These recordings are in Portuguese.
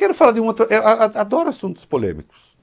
quero falar de um outro... Eu adoro assuntos polêmicos.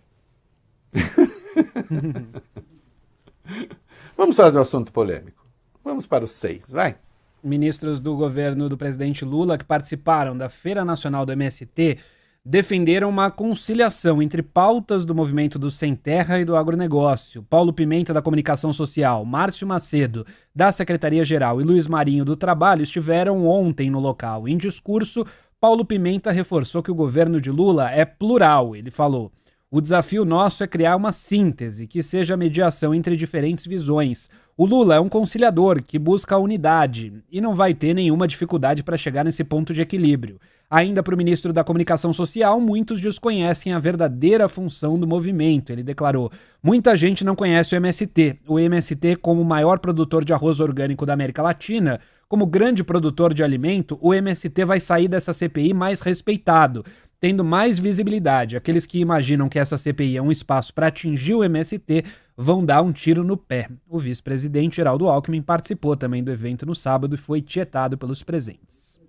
Vamos falar de um assunto polêmico. Vamos para os 6, vai. Ministros do governo do presidente Lula que participaram da Feira Nacional do MST defenderam uma conciliação entre pautas do movimento do Sem Terra e do agronegócio. Paulo Pimenta, da Comunicação Social, Márcio Macedo, da Secretaria-Geral e Luiz Marinho, do Trabalho, estiveram ontem no local. Em discurso, Paulo Pimenta reforçou que o governo de Lula é plural. Ele falou: o desafio nosso é criar uma síntese que seja a mediação entre diferentes visões. O Lula é um conciliador que busca a unidade e não vai ter nenhuma dificuldade para chegar nesse ponto de equilíbrio. Ainda para o ministro da Comunicação Social, muitos desconhecem a verdadeira função do movimento. Ele declarou: muita gente não conhece o MST. O MST, como o maior produtor de arroz orgânico da América Latina, como grande produtor de alimento, o MST vai sair dessa CPI mais respeitado, tendo mais visibilidade. Aqueles que imaginam que essa CPI é um espaço para atingir o MST vão dar um tiro no pé. O vice-presidente Geraldo Alckmin participou também do evento no sábado e foi tietado pelos presentes.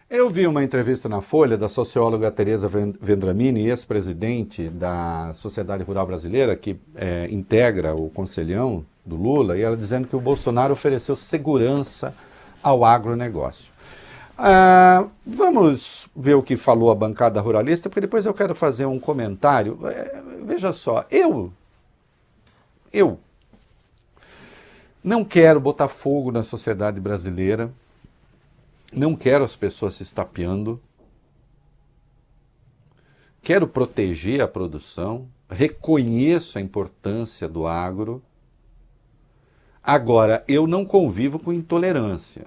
Eu vi uma entrevista na Folha da socióloga Tereza Vendramini, ex-presidente da Sociedade Rural Brasileira, que integra o conselhão do Lula, e ela dizendo que o Bolsonaro ofereceu segurança ao agronegócio. Vamos ver o que falou a bancada ruralista, porque depois eu quero fazer um comentário. Veja só, eu não quero botar fogo na sociedade brasileira, não quero as pessoas se estapeando, quero proteger a produção, reconheço a importância do agro. Agora, eu não convivo com intolerância.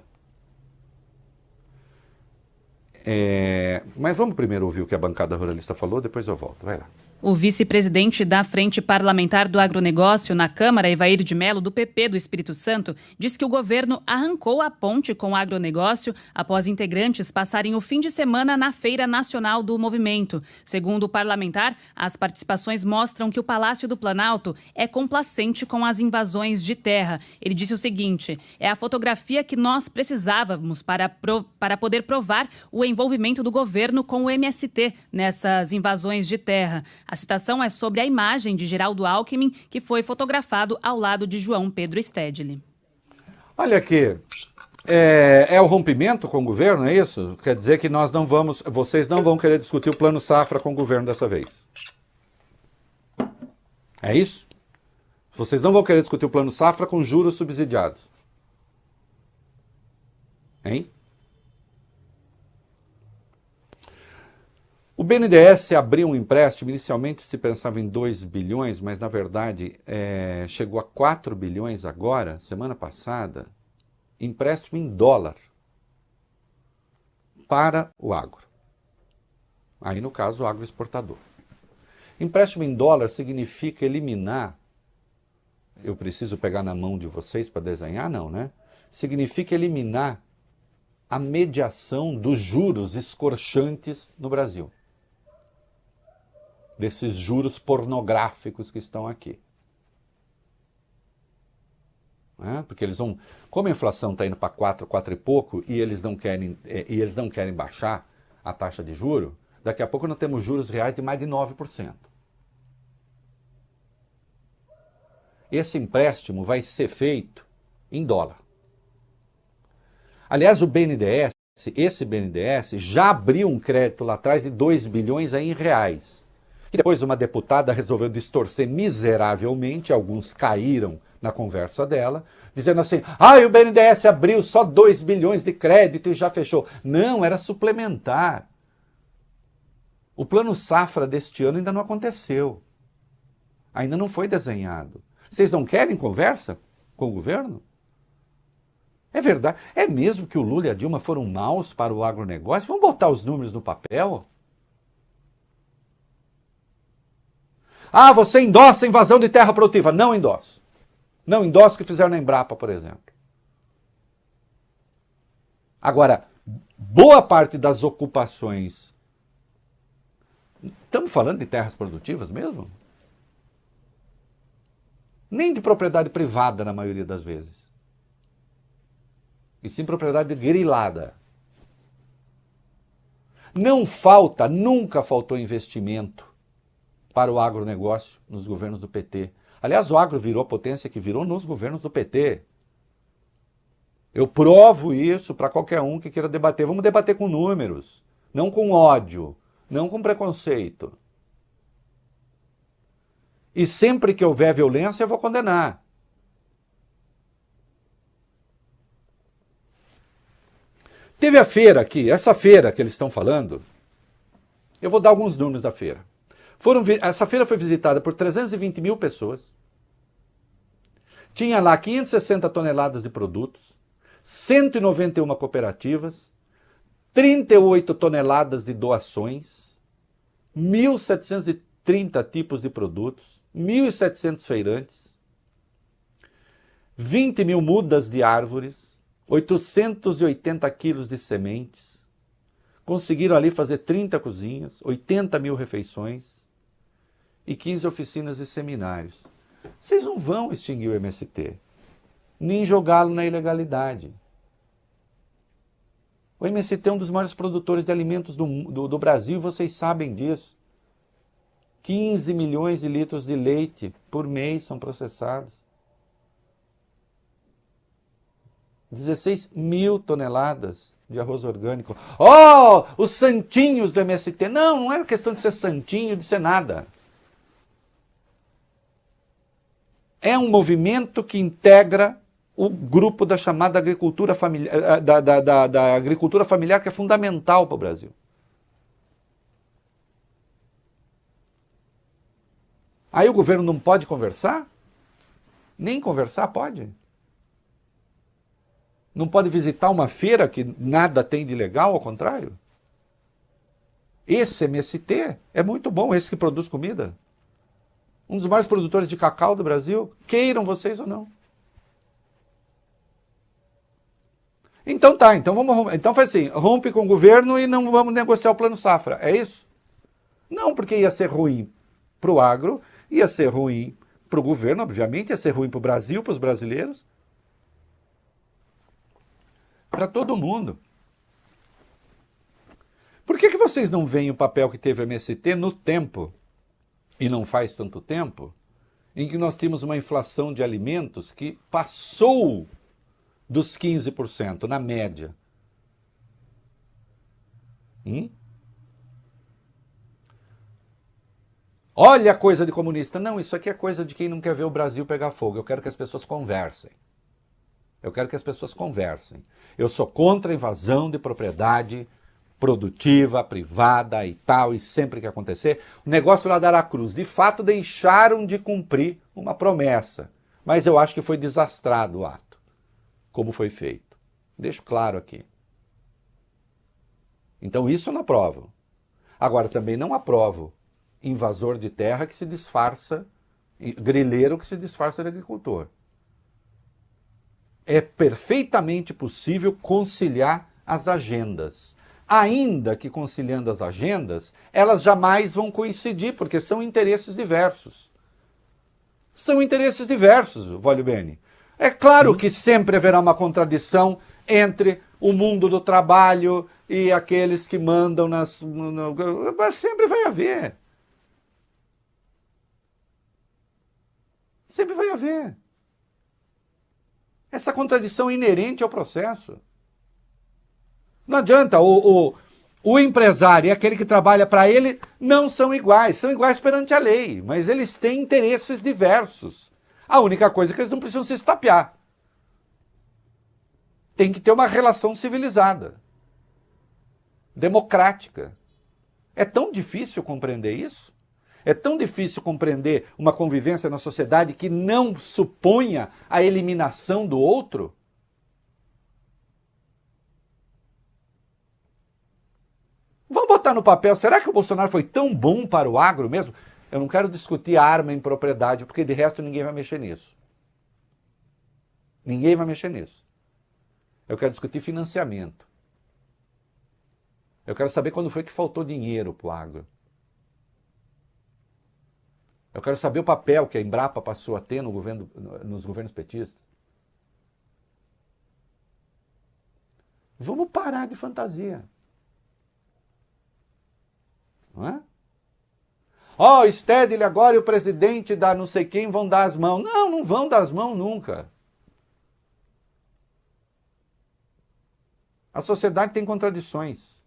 Mas vamos primeiro ouvir o que a bancada ruralista falou, depois eu volto. Vai lá. O vice-presidente da Frente Parlamentar do Agronegócio na Câmara, Evair de Mello, do PP do Espírito Santo, diz que o governo arrancou a ponte com o agronegócio após integrantes passarem o fim de semana na Feira Nacional do Movimento. Segundo o parlamentar, as participações mostram que o Palácio do Planalto é complacente com as invasões de terra. Ele disse o seguinte: é a fotografia que nós precisávamos para poder provar o envolvimento do governo com o MST nessas invasões de terra. A citação é sobre a imagem de Geraldo Alckmin, que foi fotografado ao lado de João Pedro Stedley. Olha aqui, é o rompimento com o governo, é isso? Quer dizer que vocês não vão querer discutir o Plano Safra com o governo dessa vez. É isso? Vocês não vão querer discutir o Plano Safra com juros subsidiados. Hein? O BNDES abriu um empréstimo, inicialmente se pensava em 2 bilhões, mas na verdade chegou a 4 bilhões agora, semana passada, empréstimo em dólar para o agro. Aí no caso o agroexportador. Empréstimo em dólar significa eliminar, eu preciso pegar na mão de vocês para desenhar? Não, né? Significa eliminar a mediação dos juros escorchantes no Brasil. Desses juros pornográficos que estão aqui. Porque eles vão, como a inflação está indo para 4 e pouco, e eles não querem baixar a taxa de juro, daqui a pouco nós temos juros reais de mais de 9%. Esse empréstimo vai ser feito em dólar. Aliás, esse BNDES já abriu um crédito lá atrás de 2 bilhões aí em reais. Que depois uma deputada resolveu distorcer miseravelmente, alguns caíram na conversa dela, dizendo assim: o BNDES abriu só 2 bilhões de crédito e já fechou. Não, era suplementar. O Plano Safra deste ano ainda não aconteceu. Ainda não foi desenhado. Vocês não querem conversa com o governo? É verdade. É mesmo que o Lula e a Dilma foram maus para o agronegócio? Vamos botar os números no papel? Você endossa a invasão de terra produtiva. Não endosso. Não endosso o que fizeram na Embrapa, por exemplo. Agora, boa parte das ocupações... Estamos falando de terras produtivas mesmo? Nem de propriedade privada, na maioria das vezes. E sim propriedade grilada. Não falta, nunca faltou investimento para o agronegócio nos governos do PT. Aliás, o agro virou a potência que virou nos governos do PT. Eu provo isso para qualquer um que queira debater. Vamos debater com números, não com ódio, não com preconceito. E sempre que houver violência, eu vou condenar. Teve a feira aqui, essa feira que eles estão falando, eu vou dar alguns números da feira. Essa feira foi visitada por 320 mil pessoas. Tinha lá 560 toneladas de produtos, 191 cooperativas, 38 toneladas de doações, 1.730 tipos de produtos, 1.700 feirantes, 20 mil mudas de árvores, 880 quilos de sementes. Conseguiram ali fazer 30 cozinhas, 80 mil refeições e 15 oficinas e seminários. Vocês não vão extinguir o MST, nem jogá-lo na ilegalidade. O MST é um dos maiores produtores de alimentos do Brasil, vocês sabem disso. 15 milhões de litros de leite por mês são processados. 16 mil toneladas de arroz orgânico. Oh, os santinhos do MST. Não, não é questão de ser santinho, de ser nada. É um movimento que integra o grupo da chamada agricultura familiar, da agricultura familiar, que é fundamental para o Brasil. Aí o governo não pode conversar? Nem conversar pode. Não pode visitar uma feira que nada tem de legal, ao contrário? Esse MST é muito bom, esse que produz comida. Um dos maiores produtores de cacau do Brasil, queiram vocês ou não. Então tá, então faz assim, rompe com o governo e não vamos negociar o Plano Safra, é isso? Não, porque ia ser ruim para o agro, ia ser ruim para o governo, obviamente, ia ser ruim para o Brasil, para os brasileiros, para todo mundo. Por que vocês não veem o papel que teve o MST no tempo, e não faz tanto tempo, em que nós tínhamos uma inflação de alimentos que passou dos 15%, na média? Olha a coisa de comunista. Não, isso aqui é coisa de quem não quer ver o Brasil pegar fogo. Eu quero que as pessoas conversem. Eu quero que as pessoas conversem. Eu sou contra a invasão de propriedade produtiva, privada e tal, e sempre que acontecer. O negócio lá da Aracruz, de fato, deixaram de cumprir uma promessa. Mas eu acho que foi desastrado o ato, como foi feito. Deixo claro aqui. Então isso eu não aprovo. Agora, também não aprovo invasor de terra que se disfarça, grileiro que se disfarça de agricultor. É perfeitamente possível conciliar as agendas. Ainda que conciliando as agendas, elas jamais vão coincidir, porque são interesses diversos. São interesses diversos, voglio bene. É claro que sempre haverá uma contradição entre o mundo do trabalho e aqueles que mandam mas sempre vai haver. Sempre vai haver. Essa contradição é inerente ao processo. Não adianta, o empresário e aquele que trabalha para ele não são iguais perante a lei, mas eles têm interesses diversos. A única coisa é que eles não precisam se estapear. Tem que ter uma relação civilizada, democrática. É tão difícil compreender isso? É tão difícil compreender uma convivência na sociedade que não suponha a eliminação do outro? Vamos botar no papel, será que o Bolsonaro foi tão bom para o agro mesmo? Eu não quero discutir arma em propriedade, porque de resto ninguém vai mexer nisso. Ninguém vai mexer nisso. Eu quero discutir financiamento. Eu quero saber quando foi que faltou dinheiro para o agro. Eu quero saber o papel que a Embrapa passou a ter no governo, nos governos petistas. Vamos parar de fantasia. Não é? Ó, o Stedley agora e o presidente da não sei quem vão dar as mãos. Não, não vão dar as mãos nunca. A sociedade tem contradições.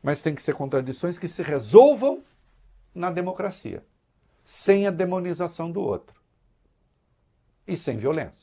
Mas tem que ser contradições que se resolvam na democracia, sem a demonização do outro e sem violência.